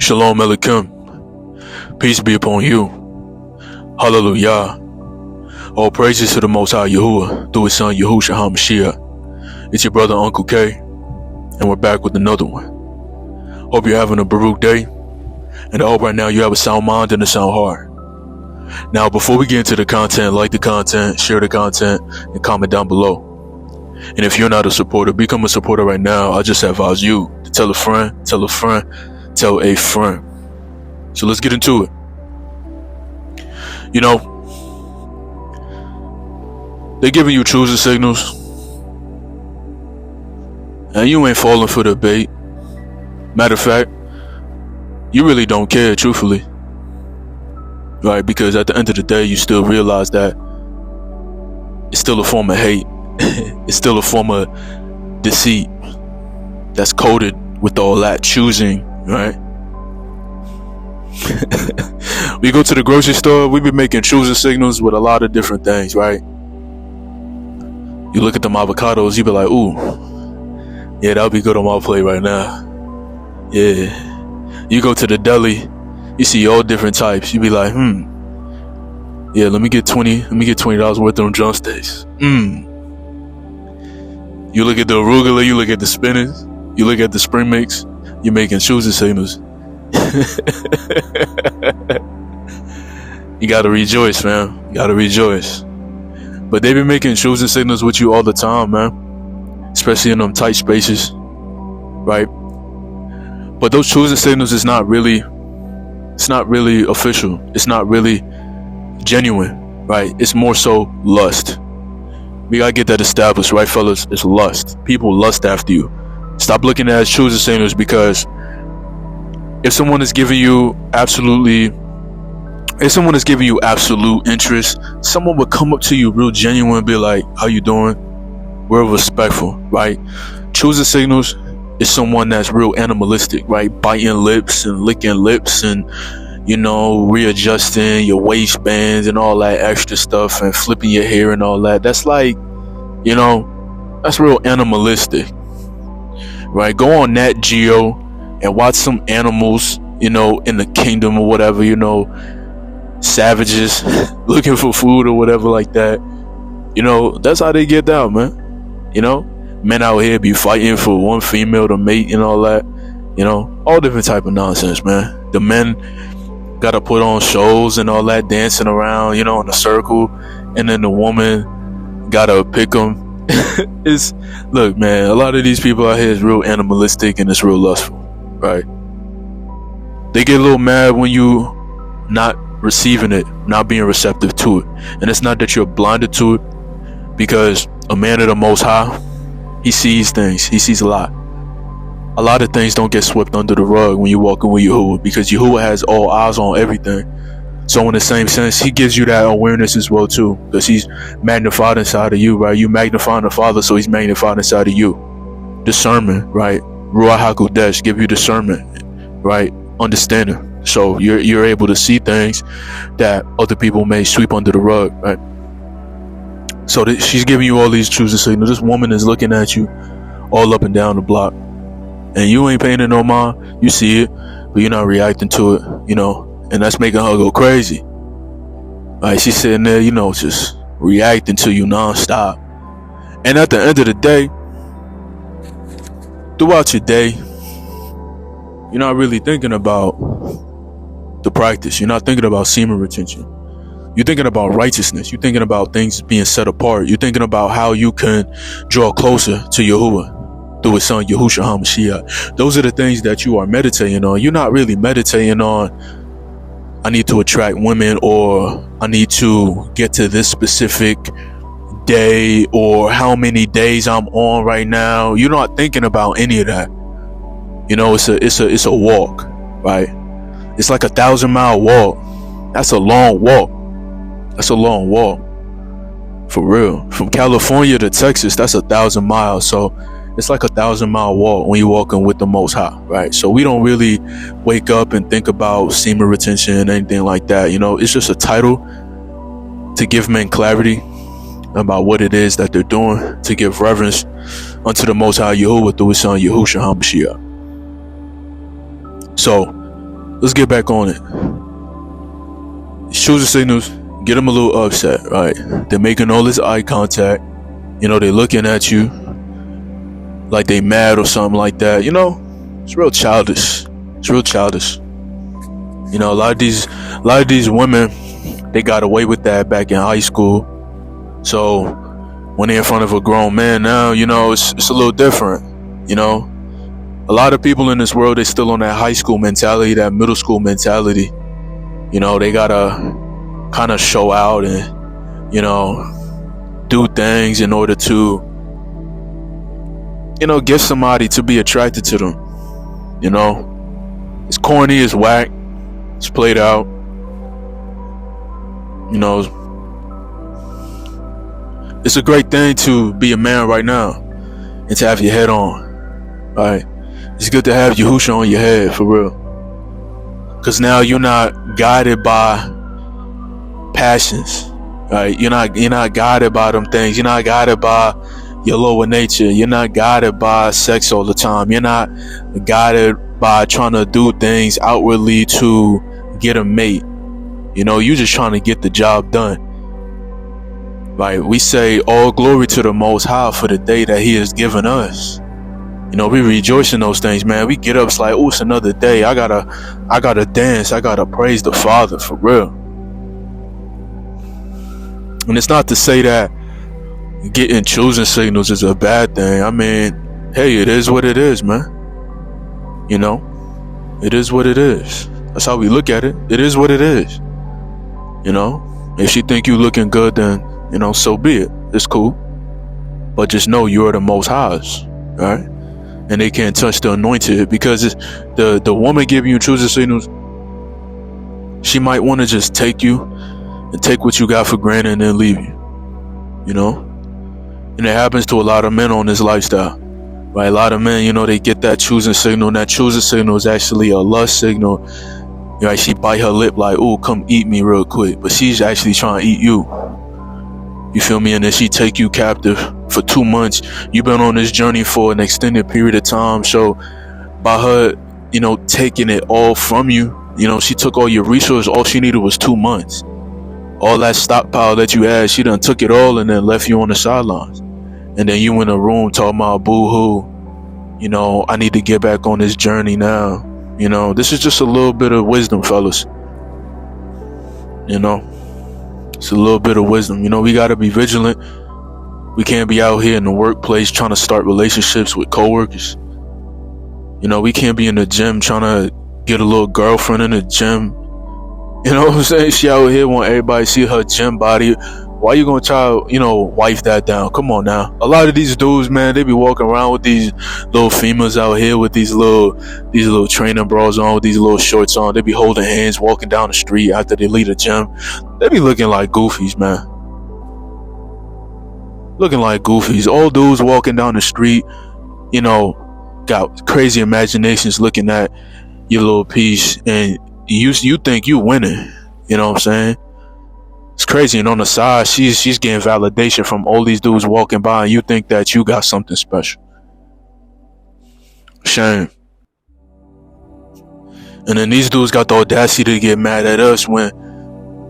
Shalom Aleichem. Peace be upon you. Hallelujah. All praises to the Most High Yahuwah through His Son Yahushua HaMashiach. It's your brother UncleK, and we're back with another one. Hope you're having a Baruch day, and I hope right now you have a sound mind and a sound heart. Now, before we get into the content, like the content, share the content, and comment down below. And if you're not a supporter, become a supporter right now. I just advise you to tell a friend, tell a friend, tell a friend. So let's get into it. You know, they're giving you choosing signals, and you ain't falling for the bait. Matter of fact, you really don't care, truthfully. Right? Because at the end of the day, you still realize that it's still a form of hate. It's still a form of deceit that's coded with all that choosing, right? We go to the grocery store, we've been making choosing signals with a lot of different things, right? You look at them avocados, you be like, ooh, yeah, that'll be good on my plate right now. Yeah. You go to the deli, you see all different types, you be like, yeah, let me get $20 worth of them drumsticks. You look at the arugula, you look at the spinach, you look at the spring mix, you're making choosing signals. You gotta rejoice, fam. You gotta rejoice. But they've been making choosing signals with you all the time, man. Especially in them tight spaces, right? But those choosing signals it's not really official. It's not really genuine, right? It's more so lust. We gotta get that established, right, fellas? It's lust. People lust after you. Stop looking at it as choosing signals, because if someone is giving you absolute interest, someone would come up to you real genuine and be like, how you doing? We're respectful, right? Choosing signals is someone that's real animalistic, right? Biting lips and licking lips and, you know, readjusting your waistbands and all that extra stuff and flipping your hair and all that. That's like, you know, that's real animalistic, right? Go on Nat Geo and watch some animals, you know, in the kingdom or whatever, you know, savages looking for food or whatever like that. You know, that's how they get down, man. You know, men out here be fighting for one female to mate and all that. You know, all different type of nonsense, man. The men gotta put on shows and all that, dancing around, you know, in a circle, and then the woman gotta pick them. Look, man, a lot of these people out here is real animalistic and it's real lustful, right? They get a little mad when you not receiving it, not being receptive to it. And it's not that you're blinded to it, because a man of the Most High, he sees things. He sees a lot. A lot of things don't get swept under the rug when you're walking with Yahuwah, because Yahuwah has all eyes on everything. So in the same sense, he gives you that awareness as well too, because he's magnified inside of you, right? You magnifying the Father, so he's magnified inside of you. Discernment, right? Ruach HaKodesh give you discernment, right? Understanding. So you're able to see things that other people may sweep under the rug, right? So she's giving you all these choosing signals. This woman is looking at you all up and down the block, and you ain't paying it no mind. You see it, but you're not reacting to it, you know, and that's making her go crazy. Right? She's sitting there, you know, just reacting to you nonstop. And at the end of the day, throughout your day, you're not really thinking about the practice. You're not thinking about semen retention. You're thinking about righteousness. You're thinking about things being set apart. You're thinking about how you can draw closer to Yahuwah through His Son Yahushua HaMashiach. Those are the things that you are meditating on. You're not really meditating on, I need to attract women, or I need to get to this specific day, or how many days I'm on right now. You're not thinking about any of that. You know, it's a walk, right? It's like 1,000-mile walk. That's a long walk. That's a long walk. For real. From California to Texas, that's 1,000 miles. So it's like 1,000-mile walk when you're walking with the Most High, right? So we don't really wake up and think about semen retention and anything like that. You know, it's just a title to give men clarity about what it is that they're doing, to give reverence unto the Most High Yahuwah through His Son Yahushua HaMashiach. So let's get back on it. These choosing signals get them a little upset, right? They're making all this eye contact. They're looking at you like they mad or something like that. It's real childish. It's real childish. A lot of these women, they got away with that back in high school. So when they're in front of a grown man now, it's a little different. A lot of people in this world, they still on that high school mentality, that middle school mentality. They gotta kind of show out and, do things in order to, get somebody to be attracted to them. It's corny, it's whack, it's played out. It's a great thing to be a man right now and to have your head on, right? It's good to have Yahusha on your head, for real. Because now you're not guided by passions, right? You're not guided by them things. You're not guided by your lower nature. You're not guided by sex all the time. You're not guided by trying to do things outwardly to get a mate. You're just trying to get the job done. Right? We say all glory to the Most High for the day that He has given us. We rejoice in those things, man. We get up, it's like, oh, it's another day. I gotta dance. I gotta praise the Father, for real. And it's not to say that getting choosing signals is a bad thing. I mean, hey, it is what it is, man. It is what it is. That's how we look at it. It is what it is. If she think you looking good, then, so be it. It's cool. But just know you're the Most High's, right? And they can't touch the anointed, because the woman giving you choosing signals, she might want to just take you and take what you got for granted and then leave you. And it happens to a lot of men on this lifestyle, right? A lot of men, they get that choosing signal, and that choosing signal is actually a lust signal. Right? She bite her lip like, oh, come eat me real quick, but she's actually trying to eat you. You feel me? And then she take you captive for 2 months. You've been on this journey for an extended period of time. So by her, taking it all from you, she took all your resources. All she needed was 2 months. All that stockpile that you had, she done took it all and then left you on the sidelines. And then you in a room talking about boo-hoo. I need to get back on this journey now. This is just a little bit of wisdom, fellas. It's a little bit of wisdom. We got to be vigilant. We can't be out here in the workplace trying to start relationships with coworkers. We can't be in the gym trying to get a little girlfriend in the gym. You know what I'm saying? She out here want everybody to see her gym body. Why you gonna try, wife that down? Come on now. A lot of these dudes, man, they be walking around with these little females out here with these little training bras on, with these little shorts on. They be holding hands, walking down the street after they leave the gym. They be looking like goofies, man. Looking like goofies. All dudes walking down the street, got crazy imaginations looking at your little piece, and you think you winning. You know what I'm saying? It's crazy. And on the side, she's getting validation from all these dudes walking by, and you think that you got something special. Shame. And then these dudes got the audacity to get mad at us when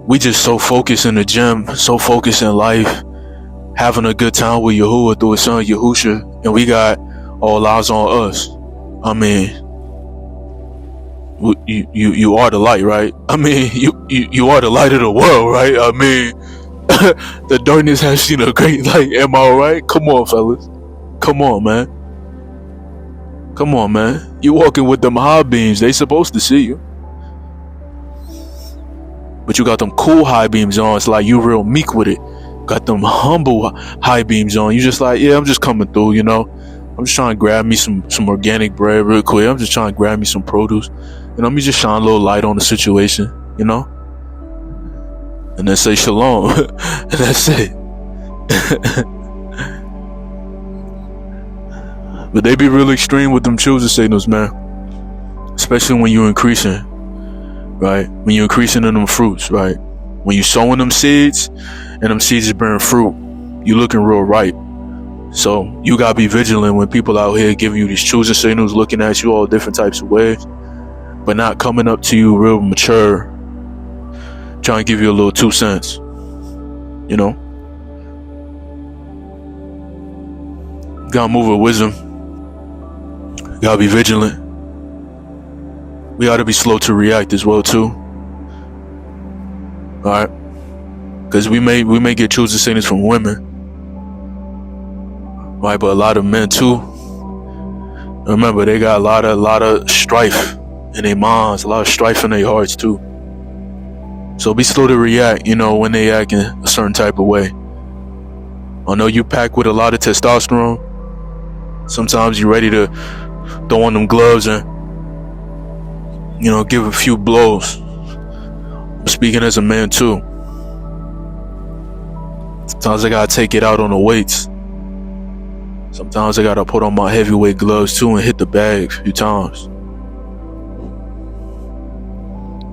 we just so focused in the gym, so focused in life, having a good time with Yahuwah through his son Yahusha, and we got all eyes on us. I mean, you are the light, right? I mean, you are the light of the world, right? I mean, the darkness has seen a great light. Am I right? Come on, fellas. Come on, man. Come on, man. You walking with them high beams. They supposed to see you. But you got them cool high beams on. It's like you real meek with it. Got them humble high beams on. You just like, yeah, I'm just coming through, I'm just trying to grab me some organic bread real quick. I'm just trying to grab me some produce. Let me just shine a little light on the situation, and then say shalom. And that's it. But they be real extreme with them choosing signals, man. Especially when you're increasing, right? When you're increasing in them fruits, right? When you sowing them seeds and them seeds is bearing fruit, you looking real right. So you gotta be vigilant when people out here giving you these choosing signals, looking at you all different types of ways. but not coming up to you real mature, trying to give you a little 2 cents. You know? Gotta move with wisdom. Gotta be vigilant. We gotta be slow to react as well too. Alright? Because we may get choosing signals from women. Right, but a lot of men too. Remember, they got a lot of strife in their minds, a lot of strife in their hearts too. So be slow to react, when they act in a certain type of way. I know you pack with a lot of testosterone. Sometimes you're ready to throw on them gloves and, give a few blows. I'm speaking as a man too. Sometimes I gotta take it out on the weights. Sometimes I gotta put on my heavyweight gloves too and hit the bag a few times.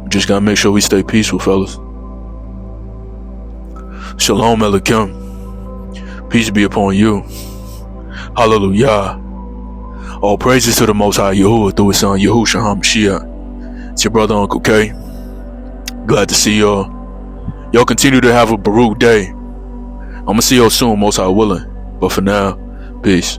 Just gotta make sure we stay peaceful, fellas. Shalom Aleichem. Peace be upon you. Hallelujah. All praises to the Most High Yahuwah through His Son Yahushua HaMashiach. It's your brother UncleK. Glad to see y'all. Y'all continue to have a Baruch day. I'm gonna see y'all soon, Most High willing. But for now, peace.